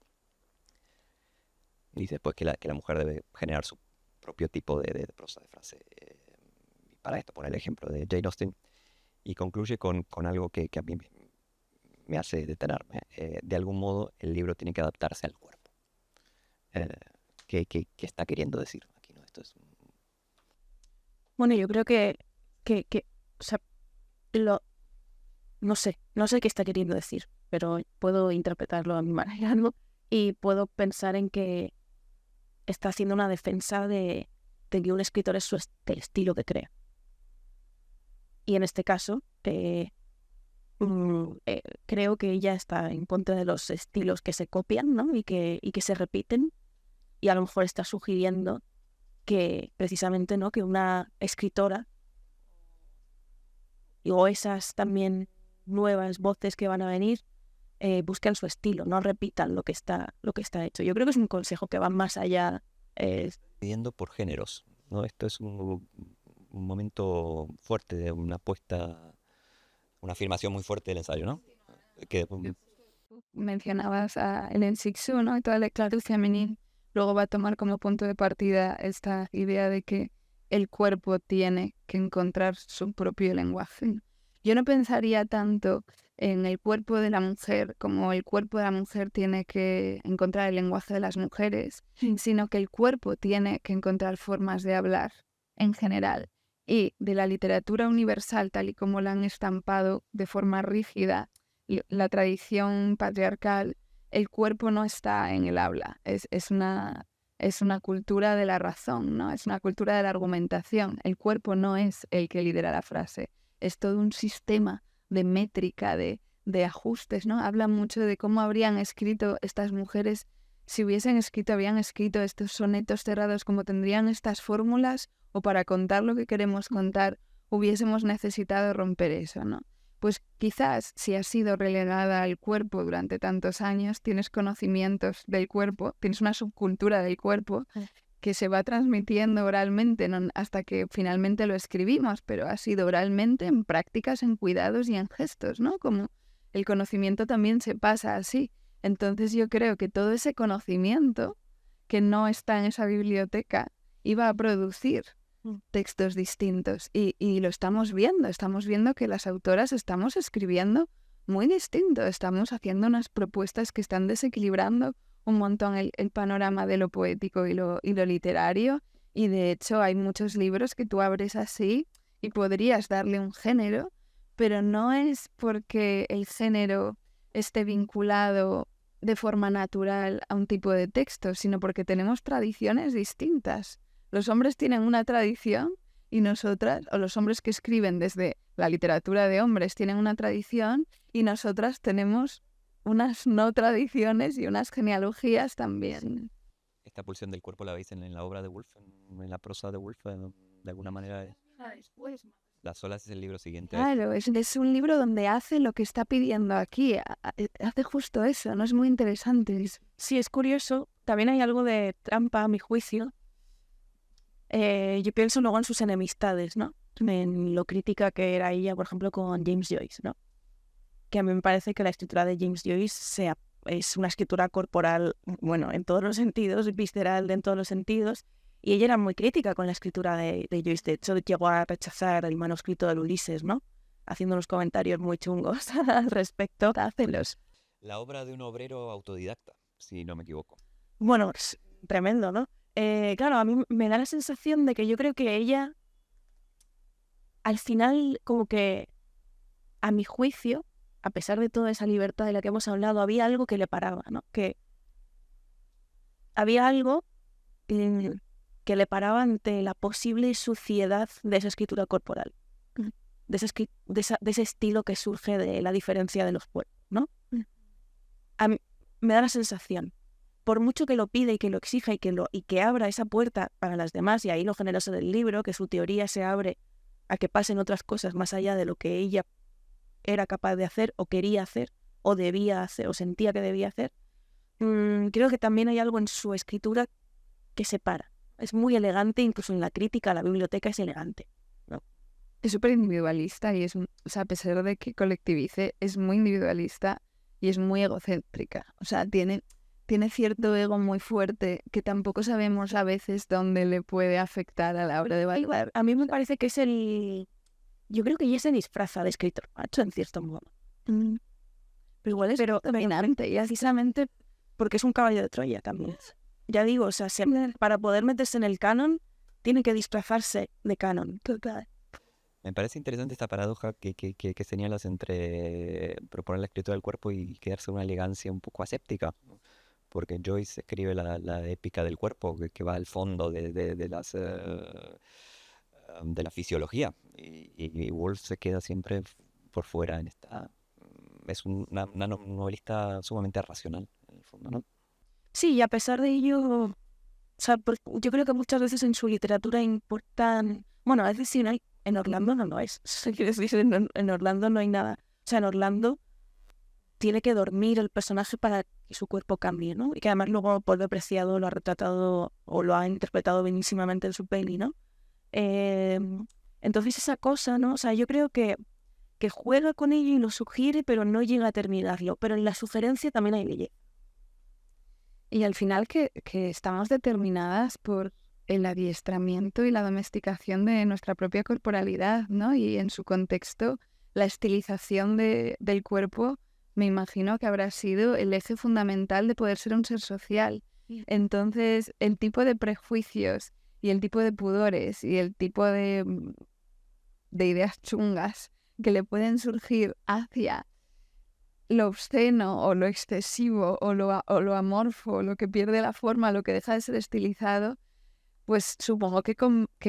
Y dice después que la mujer debe generar su propio tipo de prosa, de frase. Para esto pone el ejemplo de Jane Austen y concluye con algo que a mí me hace detenerme. De algún modo el libro tiene que adaptarse al cuerpo. ¿Qué está queriendo decir aquí, ¿no? Esto es Bueno, yo creo que o sea, no sé qué está queriendo decir, pero puedo interpretarlo a mi manera, ¿no? Y puedo pensar en que está haciendo una defensa de que un escritor es el estilo que crea. Y en este caso, creo que ella está en contra de los estilos que se copian, ¿no? Y que se repiten. Y a lo mejor está sugiriendo que precisamente, ¿no?, que una escritora o esas también nuevas voces que van a venir busquen su estilo, no repitan lo que está hecho. Yo creo que es un consejo que va más allá. Pidiendo por géneros, ¿no? Esto es un momento fuerte de una apuesta, una afirmación muy fuerte del ensayo, ¿no? Que Mencionabas a Hélène Cixous, ¿no? Y toda la esclavitud femenina. Luego va a tomar como punto de partida esta idea de que el cuerpo tiene que encontrar su propio lenguaje. Yo no pensaría tanto en el cuerpo de la mujer como el cuerpo de la mujer tiene que encontrar el lenguaje de las mujeres, sino que el cuerpo tiene que encontrar formas de hablar en general. Y de la literatura universal, tal y como la han estampado de forma rígida, la tradición patriarcal, el cuerpo no está en el habla, es una cultura de la razón, ¿no? Es una cultura de la argumentación. El cuerpo no es el que lidera la frase, es todo un sistema de métrica, de ajustes, ¿no? Habla mucho de cómo habrían escrito estas mujeres, si habían escrito estos sonetos cerrados, como tendrían estas fórmulas, o para contar lo que queremos contar, hubiésemos necesitado romper eso, ¿no? Pues quizás si has sido relegada al cuerpo durante tantos años, tienes conocimientos del cuerpo, tienes una subcultura del cuerpo que se va transmitiendo oralmente, no hasta que finalmente lo escribimos, pero ha sido oralmente en prácticas, en cuidados y en gestos, ¿no? Como el conocimiento también se pasa así. Entonces yo creo que todo ese conocimiento que no está en esa biblioteca iba a producir textos distintos y lo estamos viendo que las autoras estamos escribiendo muy distinto, estamos haciendo unas propuestas que están desequilibrando un montón el panorama de lo poético y lo literario, y de hecho hay muchos libros que tú abres así y podrías darle un género, pero no es porque el género esté vinculado de forma natural a un tipo de texto, sino porque tenemos tradiciones distintas. Los hombres tienen una tradición y nosotras, o los hombres que escriben desde la literatura de hombres tienen una tradición y nosotras tenemos unas no tradiciones y unas genealogías también. Esta pulsión del cuerpo la veis en la obra de Woolf, en la prosa de Woolf, de alguna manera. Las olas es el libro siguiente. Claro, es un libro donde hace lo que está pidiendo aquí, hace justo eso, ¿no? Es muy interesante. Sí, es curioso. También hay algo de trampa, a mi juicio. Yo pienso luego en sus enemistades, ¿no? En lo crítica que era ella, por ejemplo, con James Joyce, ¿no? Que a mí me parece que la escritura de James Joyce es una escritura corporal, bueno, en todos los sentidos, visceral en todos los sentidos, y ella era muy crítica con la escritura de Joyce. De hecho, llegó a rechazar el manuscrito del Ulises, ¿no? Haciendo unos comentarios muy chungos al respecto. Hacelos. La obra de un obrero autodidacta, si no me equivoco. Bueno, es tremendo, ¿no? Claro, a mí me da la sensación de que yo creo que ella, al final, como que, a mi juicio, a pesar de toda esa libertad de la que hemos hablado, había algo que le paraba, ¿no? Que había algo que le paraba ante la posible suciedad de esa escritura corporal, de ese estilo que surge de la diferencia de los cuerpos, ¿no? A mí, me da la sensación, por mucho que lo pide y que lo exija y que abra esa puerta para las demás, y ahí lo generoso del libro, que su teoría se abre a que pasen otras cosas más allá de lo que ella era capaz de hacer o quería hacer o debía hacer o sentía que debía hacer, creo que también hay algo en su escritura que separa. Es muy elegante, incluso en la crítica a la biblioteca es elegante, ¿no? Es súper individualista y o sea, a pesar de que colectivice, es muy individualista y es muy egocéntrica. O sea, tiene cierto ego muy fuerte que tampoco sabemos a veces dónde le puede afectar a la hora de bailar. A mí me parece que es yo creo que ella se disfraza de escritor macho, en cierto modo. Pero igual es dominante, y precisamente porque es un caballo de Troya también. Ya digo, o sea, para poder meterse en el canon, tiene que disfrazarse de canon. Me parece interesante esta paradoja que señalas entre proponer la escritura del cuerpo y quedarse una elegancia un poco aséptica. Porque Joyce escribe la épica del cuerpo, que va al fondo de la fisiología, y Woolf se queda siempre por fuera en esta. Es una novelista sumamente racional, en el fondo, ¿no? Sí, y a pesar de ello, o sea, yo creo que muchas veces en su literatura importan. Bueno, a veces sí, en Orlando no lo es. Quiero decir, en Orlando no hay nada. O sea, en Orlando tiene que dormir el personaje para que su cuerpo cambie, ¿no? Y que además luego Polve Preciado lo ha retratado o lo ha interpretado bienísimamente en su peli, ¿no? Entonces esa cosa, ¿no? O sea, yo creo que juega con ello y lo sugiere, pero no llega a terminarlo. Pero en la sugerencia también hay belleza. Y al final que estamos determinadas por el adiestramiento y la domesticación de nuestra propia corporalidad, ¿no? Y en su contexto, la estilización del cuerpo, me imagino que habrá sido el eje fundamental de poder ser un ser social. Entonces, el tipo de prejuicios y el tipo de pudores y el tipo de ideas chungas que le pueden surgir hacia lo obsceno o lo excesivo o lo amorfo, o lo que pierde la forma, lo que deja de ser estilizado, pues supongo que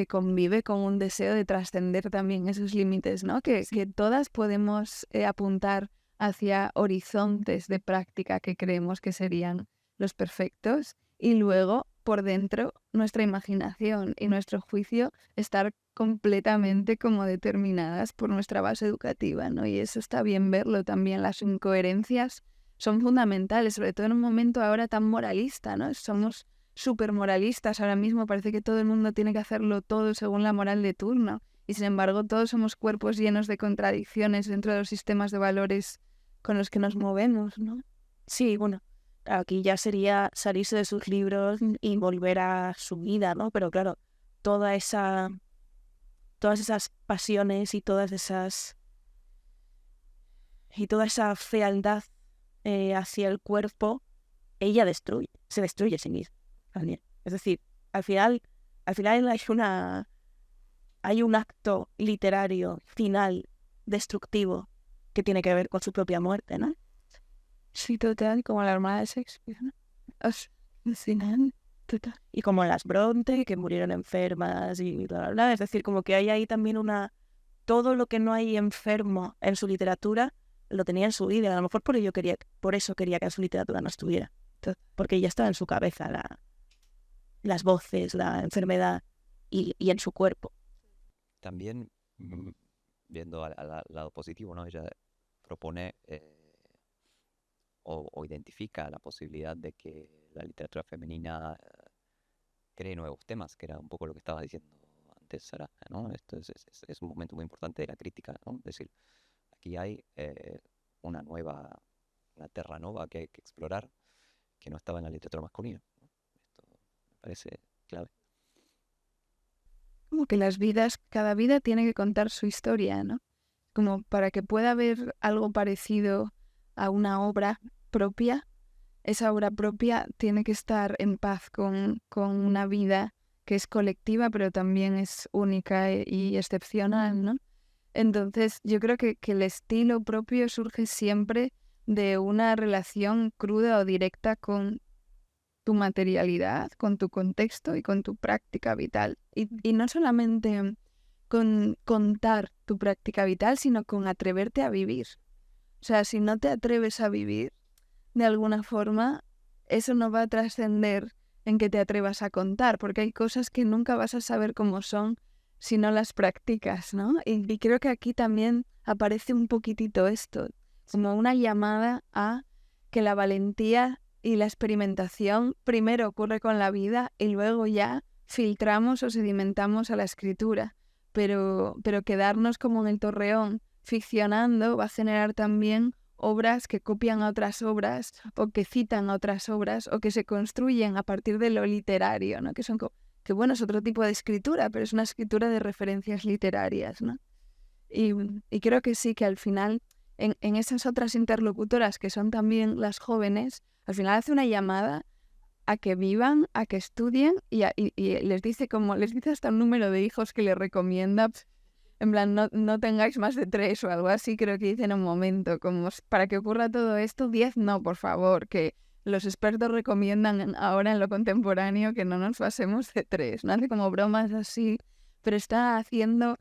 convive con un deseo de trascender también esos límites, ¿no? Que todas podemos apuntar hacia horizontes de práctica que creemos que serían los perfectos, y luego por dentro nuestra imaginación y nuestro juicio estar completamente como determinadas por nuestra base educativa, ¿no? Y eso está bien verlo también. Las incoherencias son fundamentales, sobre todo en un momento ahora tan moralista, ¿no? Somos súper moralistas. Ahora mismo parece que todo el mundo tiene que hacerlo todo según la moral de turno. Y sin embargo, todos somos cuerpos llenos de contradicciones dentro de los sistemas de valores con los que nos movemos, ¿no? Sí, bueno, aquí ya sería salirse de sus libros y volver a su vida, ¿no? Pero claro, toda esa, todas esas pasiones y toda esa fealdad hacia el cuerpo, ella se destruye a sí misma también. Es decir, al final hay un acto literario final destructivo que tiene que ver con su propia muerte, ¿no? Sí, total, como la hermana de Shakespeare, ¿no? Fascinante, total. Y como las Bronte, que murieron enfermas y bla, bla, bla. Es decir, como que hay ahí también todo lo que no hay enfermo en su literatura, lo tenía en su vida. A lo mejor por eso quería que en su literatura no estuviera. Porque ya estaba en su cabeza las voces, la enfermedad y en su cuerpo. También, viendo al lado positivo, ¿no? Ella propone o identifica la posibilidad de que la literatura femenina cree nuevos temas, que era un poco lo que estabas diciendo antes, Sara, ¿no? Esto es un momento muy importante de la crítica, ¿no? Es decir, aquí hay una terra nova que hay que explorar, que no estaba en la literatura masculina, ¿no? Esto me parece clave. Como que cada vida tiene que contar su historia, ¿no? Como para que pueda haber algo parecido a una obra propia, esa obra propia tiene que estar en paz con una vida que es colectiva, pero también es única y excepcional, ¿no? Entonces, yo creo que el estilo propio surge siempre de una relación cruda o directa con tu materialidad, con tu contexto y con tu práctica vital. Y no solamente con contar tu práctica vital, sino con atreverte a vivir. O sea, si no te atreves a vivir, de alguna forma, eso no va a trascender en que te atrevas a contar, porque hay cosas que nunca vas a saber cómo son si no las practicas, ¿no? Y creo que aquí también aparece un poquitito esto, como una llamada a que la valentía y la experimentación primero ocurre con la vida y luego ya filtramos o sedimentamos a la escritura. Pero quedarnos como en el Torreón ficcionando va a generar también obras que copian a otras obras o que citan a otras obras o que se construyen a partir de lo literario, ¿no? Que bueno, es otro tipo de escritura, pero es una escritura de referencias literarias, ¿no? Y creo que sí, que al final, en esas otras interlocutoras que son también las jóvenes, al final hace una llamada a que vivan, a que estudien y les dice hasta un número de hijos que les recomienda. En plan, no tengáis más de 3 o algo así, creo que dice en un momento, como para que ocurra todo esto, 10 no, por favor, que los expertos recomiendan ahora en lo contemporáneo que no nos pasemos de 3, no hace como bromas así, pero está haciendo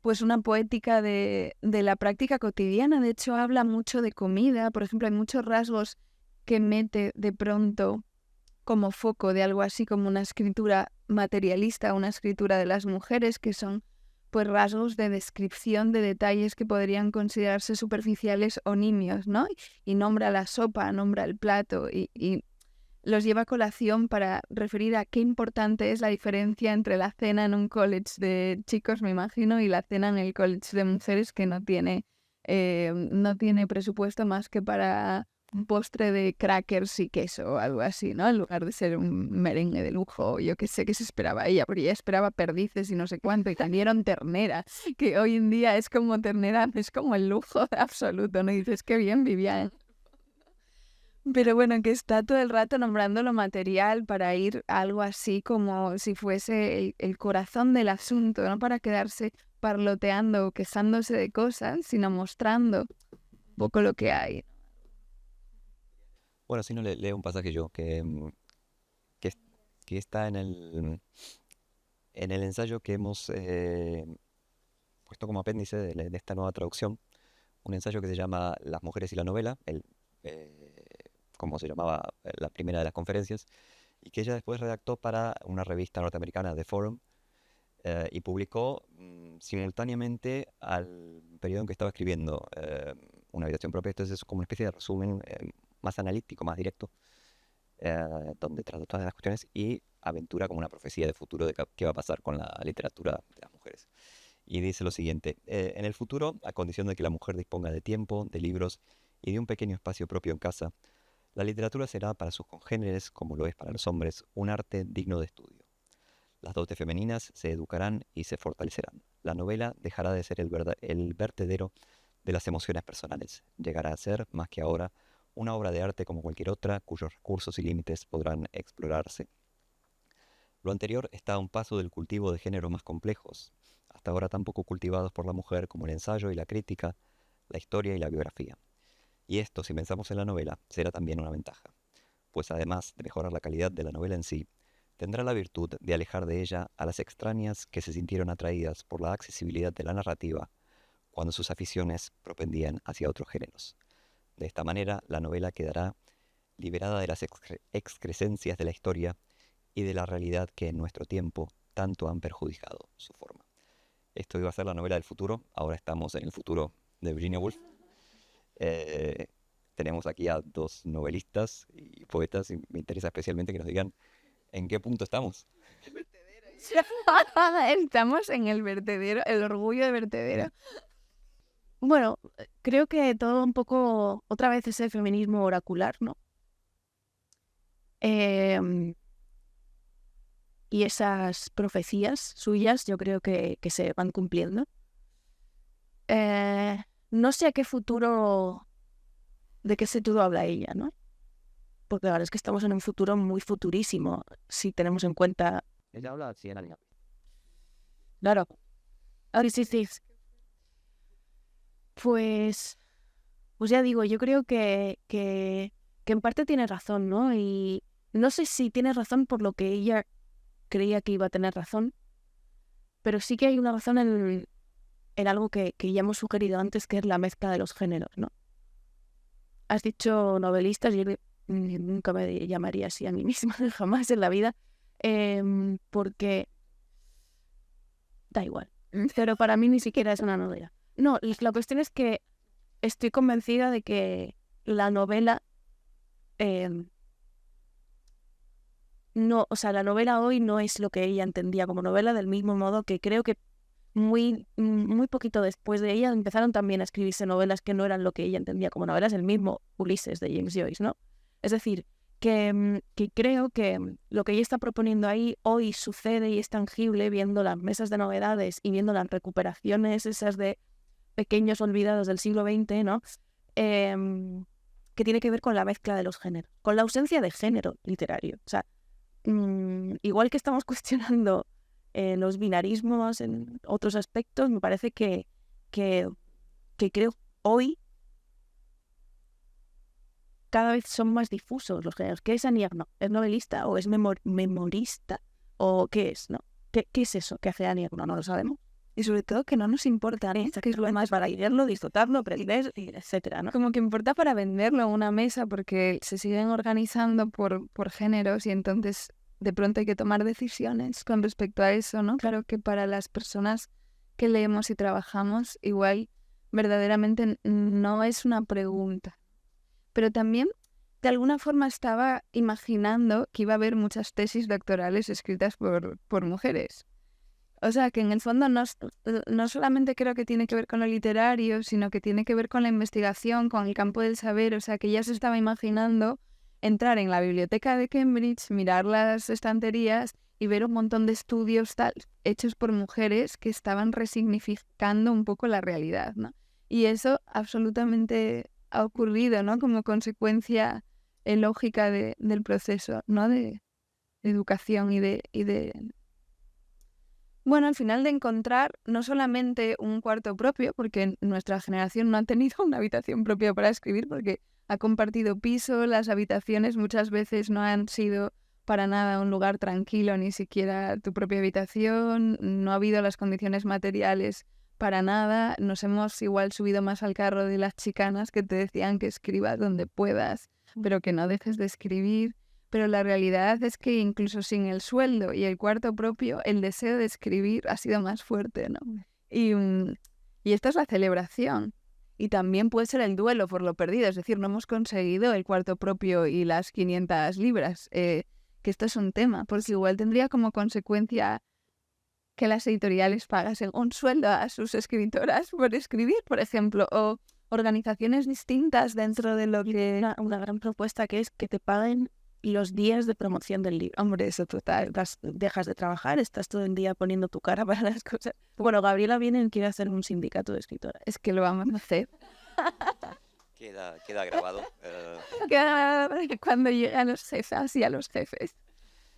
pues una poética de la práctica cotidiana. De hecho, habla mucho de comida, por ejemplo, hay muchos rasgos que mete de pronto como foco de algo así como una escritura materialista, una escritura de las mujeres, que son pues rasgos de descripción de detalles que podrían considerarse superficiales o nimios, ¿no? Y nombra la sopa, nombra el plato y los lleva a colación para referir a qué importante es la diferencia entre la cena en un college de chicos, me imagino, y la cena en el college de mujeres, que no tiene presupuesto más que para un postre de crackers y queso o algo así, ¿no? En lugar de ser un merengue de lujo, yo qué sé qué se esperaba ella, porque ella esperaba perdices y no sé cuánto, y también ternera, que hoy en día es como ternera, es como el lujo absoluto, ¿no? Y dices, qué bien vivía. Pero bueno, que está todo el rato nombrando lo material para ir a algo así como si fuese el corazón del asunto, no para quedarse parloteando o quejándose de cosas, sino mostrando un poco lo que hay. Bueno, si no, leo un pasaje yo que, que está en el ensayo que hemos puesto como apéndice de esta nueva traducción, un ensayo que se llama Las mujeres y la novela, como se llamaba la primera de las conferencias, y que ella después redactó para una revista norteamericana, The Forum, y publicó simultáneamente al periodo en que estaba escribiendo Una habitación propia. Entonces es como una especie de resumen más analítico, más directo, donde trata todas las cuestiones, y aventura como una profecía de futuro de qué va a pasar con la literatura de las mujeres. Y dice lo siguiente: en el futuro, a condición de que la mujer disponga de tiempo, de libros y de un pequeño espacio propio en casa, la literatura será para sus congéneres, como lo es para los hombres, un arte digno de estudio. Las dotes femeninas se educarán y se fortalecerán. La novela dejará de ser el vertedero de las emociones personales. Llegará a ser, más que ahora, una obra de arte como cualquier otra, cuyos recursos y límites podrán explorarse. Lo anterior está a un paso del cultivo de géneros más complejos, hasta ahora tan poco cultivados por la mujer como el ensayo y la crítica, la historia y la biografía. Y esto, si pensamos en la novela, será también una ventaja, pues además de mejorar la calidad de la novela en sí, tendrá la virtud de alejar de ella a las extrañas que se sintieron atraídas por la accesibilidad de la narrativa cuando sus aficiones propendían hacia otros géneros. De esta manera, la novela quedará liberada de las excrescencias de la historia y de la realidad que en nuestro tiempo tanto han perjudicado su forma. Esto iba a ser la novela del futuro. Ahora estamos en el futuro de Virginia Woolf. Tenemos aquí a dos novelistas y poetas, y me interesa especialmente que nos digan en qué punto estamos. Estamos en el vertedero, el orgullo de vertedero. Bueno, creo que todo un poco, otra vez ese feminismo oracular, ¿no? Y esas profecías suyas yo creo que se van cumpliendo. No sé a qué futuro, de qué futuro habla ella, ¿no? Porque la verdad es que estamos en un futuro muy futurísimo, si tenemos en cuenta... Ella habla 100 años. Claro. Sí. Pues ya digo, yo creo que en parte tiene razón, ¿no? Y no sé si tiene razón por lo que ella creía que iba a tener razón, pero sí que hay una razón en algo que ya hemos sugerido antes, que es la mezcla de los géneros, ¿no? Has dicho novelistas, y yo nunca me llamaría así a mí misma, jamás en la vida, porque da igual, pero para mí ni siquiera es una novela. No, la cuestión es que estoy convencida de que la novela no, o sea, la novela hoy no es lo que ella entendía como novela, del mismo modo que creo que muy poquito después de ella empezaron también a escribirse novelas que no eran lo que ella entendía como novelas, el mismo Ulises de James Joyce, ¿no? Es decir, que creo que lo que ella está proponiendo ahí hoy sucede y es tangible viendo las mesas de novedades y viendo las recuperaciones esas de pequeños olvidados del siglo XX, ¿no? Que tiene que ver con la mezcla de los géneros, con la ausencia de género literario. O sea, igual que estamos cuestionando los binarismos en otros aspectos, me parece que creo hoy cada vez son más difusos los géneros. ¿Qué es Annie Ernaux? ¿Es novelista o es memorista? ¿O qué es, no? ¿Qué es eso que hace Annie Ernaux? No lo sabemos. Y sobre todo que no nos importa, ¿no? Que es lo más para leerlo, disfrutarlo, aprender, etcétera, ¿no? Como que importa para venderlo en una mesa, porque se siguen organizando por géneros y entonces de pronto hay que tomar decisiones con respecto a eso, ¿no? Claro que para las personas que leemos y trabajamos, igual verdaderamente no es una pregunta. Pero también, de alguna forma, estaba imaginando que iba a haber muchas tesis doctorales escritas por mujeres. O sea, que en el fondo no solamente creo que tiene que ver con lo literario, sino que tiene que ver con la investigación, con el campo del saber. O sea, que ya se estaba imaginando entrar en la biblioteca de Cambridge, mirar las estanterías y ver un montón de estudios hechos por mujeres que estaban resignificando un poco la realidad, ¿no? Y eso absolutamente ha ocurrido, ¿no? Como consecuencia lógica del proceso, ¿no? De educación y de... Bueno, al final de encontrar no solamente un cuarto propio, porque nuestra generación no ha tenido una habitación propia para escribir, porque ha compartido piso, las habitaciones muchas veces no han sido para nada un lugar tranquilo, ni siquiera tu propia habitación, no ha habido las condiciones materiales para nada, nos hemos igual subido más al carro de las chicanas que te decían que escribas donde puedas, pero que no dejes de escribir. Pero la realidad es que incluso sin el sueldo y el cuarto propio, el deseo de escribir ha sido más fuerte, ¿no? Y esta es la celebración. Y también puede ser el duelo por lo perdido, es decir, no hemos conseguido el cuarto propio y las 500 libras, que esto es un tema, porque igual tendría como consecuencia que las editoriales pagasen un sueldo a sus escritoras por escribir, por ejemplo, o organizaciones distintas dentro de lo que... Una gran propuesta que es que te paguen los días de promoción del libro. Hombre, eso total. Dejas de trabajar, estás todo el día poniendo tu cara para las cosas. Bueno, Gabriela viene y quiere hacer un sindicato de escritoras. Es que lo vamos a hacer. Queda grabado. Cuando llegue a los jefes y a los jefes.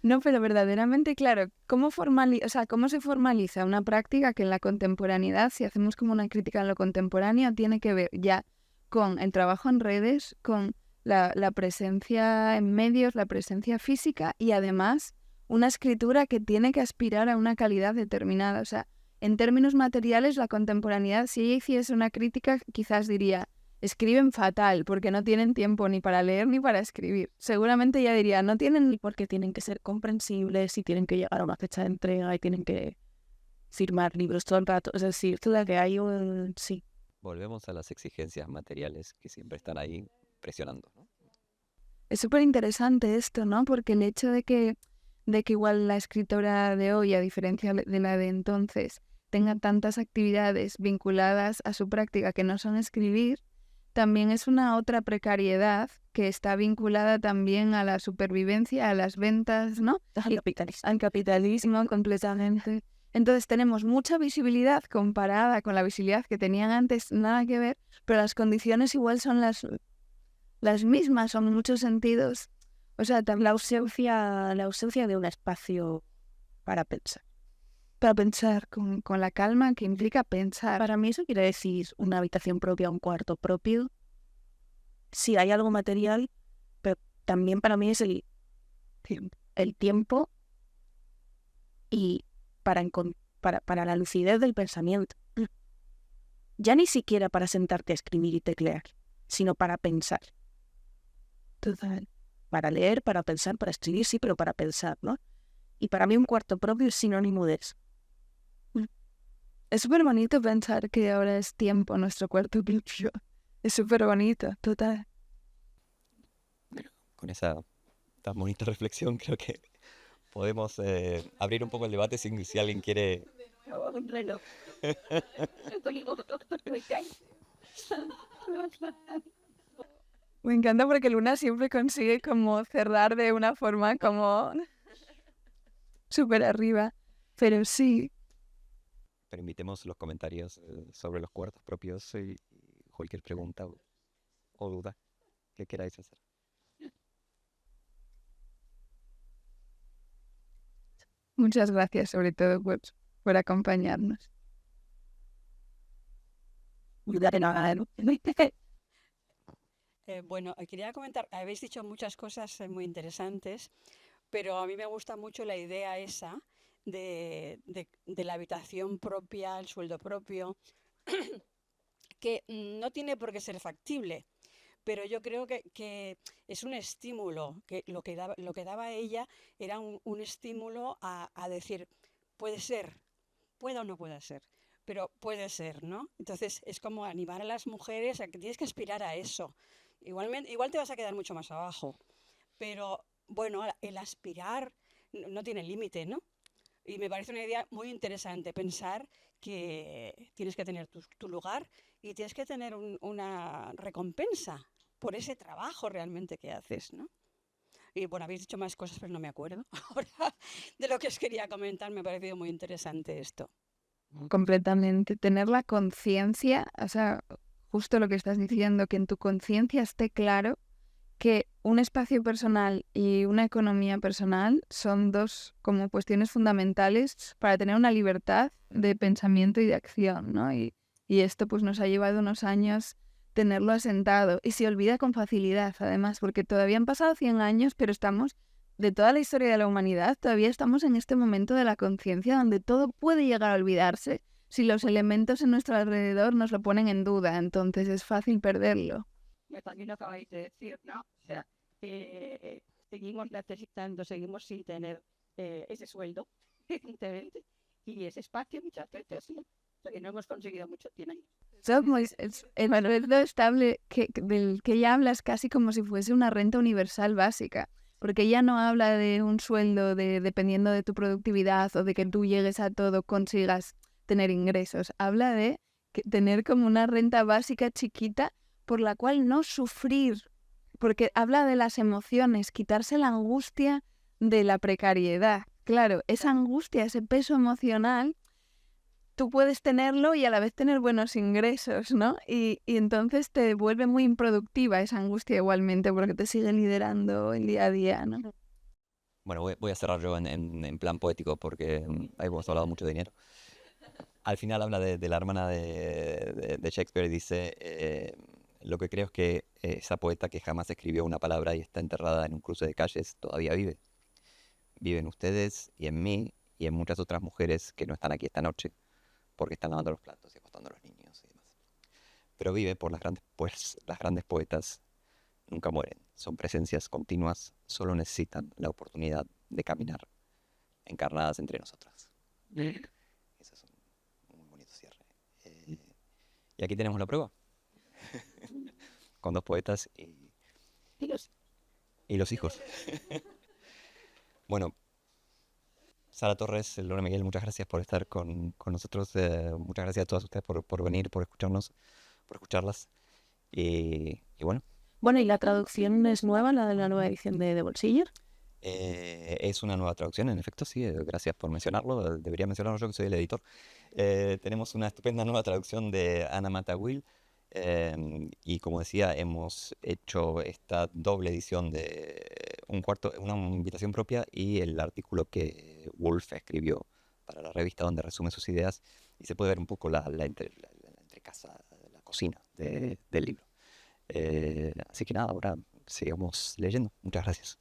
No, pero verdaderamente, claro, ¿cómo se formaliza una práctica que en la contemporaneidad, si hacemos como una crítica en lo contemporáneo, tiene que ver ya con el trabajo en redes, con la presencia en medios, la presencia física y además una escritura que tiene que aspirar a una calidad determinada? O sea, en términos materiales, la contemporaneidad, si ella hiciese una crítica, quizás diría: escriben fatal porque no tienen tiempo ni para leer ni para escribir. Seguramente ella diría, no tienen... Porque tienen que ser comprensibles y tienen que llegar a una fecha de entrega y tienen que firmar libros todo el rato. Es decir, toda que hay un... Sí. Volvemos a las exigencias materiales que siempre están ahí presionando, ¿no? Es súper interesante esto, ¿no? Porque el hecho de que igual la escritora de hoy, a diferencia de la de entonces, tenga tantas actividades vinculadas a su práctica que no son escribir, también es una otra precariedad que está vinculada también a la supervivencia, a las ventas, ¿no? Al capitalismo completamente. Entonces tenemos mucha visibilidad comparada con la visibilidad que tenían antes, nada que ver, pero las condiciones igual son las mismas en muchos sentidos. O sea, la ausencia de un espacio para pensar. Para pensar con la calma que implica pensar. Para mí eso quiere decir una habitación propia, un cuarto propio. Sí, hay algo material, pero también para mí es el tiempo y para la lucidez del pensamiento. Ya ni siquiera para sentarte a escribir y teclear, sino para pensar. Total. Para leer, para pensar, para escribir, sí, pero para pensar, ¿no? Y para mí un cuarto propio es sinónimo de eso. Es súper bonito pensar que ahora es tiempo nuestro cuarto propio. Es súper bonito, total. Con esa tan bonita reflexión creo que podemos abrir un poco el debate si alguien quiere... Me encanta porque Luna siempre consigue como cerrar de una forma como súper arriba. Pero sí. Permitemos los comentarios sobre los cuartos propios y cualquier pregunta o duda que queráis hacer. Muchas gracias sobre todo por acompañarnos. Bueno, quería comentar, habéis dicho muchas cosas muy interesantes, pero a mí me gusta mucho la idea esa de la habitación propia, el sueldo propio, que no tiene por qué ser factible, pero yo creo que es un estímulo, que lo que daba ella era un estímulo a decir, puede ser, pueda o no pueda ser, pero puede ser, ¿no? Entonces es como animar a las mujeres a que tienes que aspirar a eso. Igual te vas a quedar mucho más abajo, pero bueno, el aspirar no tiene límite, ¿no? Y me parece una idea muy interesante pensar que tienes que tener tu lugar y tienes que tener una recompensa por ese trabajo realmente que haces, ¿no? Y bueno, habéis dicho más cosas, pero no me acuerdo ahora de lo que os quería comentar. Me ha parecido muy interesante esto. Completamente. Tener la conciencia, o sea, justo lo que estás diciendo, que en tu conciencia esté claro que un espacio personal y una economía personal son dos como cuestiones fundamentales para tener una libertad de pensamiento y de acción, ¿no? Y esto pues nos ha llevado unos años tenerlo asentado y se olvida con facilidad, además, porque todavía han pasado 100 años, pero estamos, de toda la historia de la humanidad, todavía estamos en este momento de la conciencia donde todo puede llegar a olvidarse si los elementos en nuestro alrededor nos lo ponen en duda, entonces es fácil perderlo. También lo acabáis de decir, ¿no? O sea, seguimos necesitando, seguimos sin tener ese sueldo, evidentemente, y ese espacio muchas veces, ¿no? O sea, que no hemos conseguido mucho, tiene años. Somos el sueldo estable del que ella habla es casi como si fuese una renta universal básica, porque ella no habla de un sueldo dependiendo de tu productividad o de que tú llegues a todo, consigas tener ingresos. Habla de tener como una renta básica chiquita por la cual no sufrir, porque habla de las emociones, quitarse la angustia de la precariedad. Claro, esa angustia, ese peso emocional, tú puedes tenerlo y a la vez tener buenos ingresos, ¿no? Y entonces te vuelve muy improductiva esa angustia igualmente porque te sigue liderando el día a día, ¿no? Bueno, voy a cerrar yo en plan poético porque ahí hemos hablado mucho de dinero. Al final habla de la hermana de Shakespeare y dice, lo que creo es que esa poeta que jamás escribió una palabra y está enterrada en un cruce de calles todavía vive. Viven ustedes y en mí y en muchas otras mujeres que no están aquí esta noche porque están lavando los platos y acostando a los niños y demás. Pero vive por pues las grandes poetas nunca mueren. Son presencias continuas, solo necesitan la oportunidad de caminar encarnadas entre nosotras. Eso es un muy bonito cierre. Y aquí tenemos la prueba, con dos poetas y los hijos. Bueno, Sara Torres, Lorena Miguel, muchas gracias por estar con nosotros. Muchas gracias a todas ustedes por venir, por escucharnos, por escucharlas. Y bueno, Bueno, ¿y la traducción es nueva, la de la nueva edición de Bolsiller? es una nueva traducción, en efecto, sí. Gracias por mencionarlo. Debería mencionarlo yo que soy el editor. Tenemos una estupenda nueva traducción de Ana Matawil. Y como decía, hemos hecho esta doble edición de una invitación propia y el artículo que Woolf escribió para la revista donde resume sus ideas y se puede ver un poco la entrecasa, la cocina del libro. Así que nada, ahora sigamos leyendo. Muchas gracias.